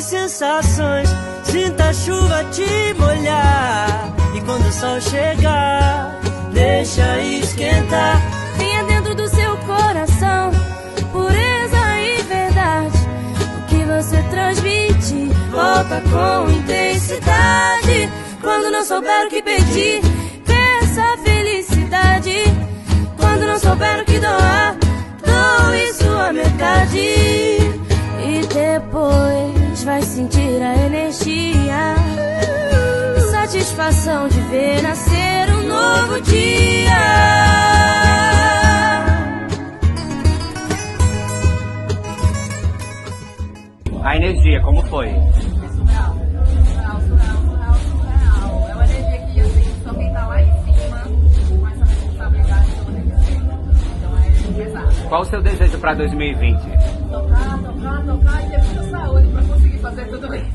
sensações. Sinta a chuva te molhar, e quando o sol chegar, deixa esquentar. Venha dentro do seu coração, pureza e verdade. O que você transmite, volta com intensidade. Quando não souber o que pedir, peça felicidade. Quando não souber o que doar, doe sua metade. E depois vai sentir a energia, satisfação de ver nascer um novo dia. A energia, como foi? Surreal. É uma energia que, assim, só quem tá lá em cima, com essa responsabilidade toda que tem. Então é pesado. Qual o seu desejo para 2020? Tocar e ter muita saúde pra conseguir fazer tudo isso.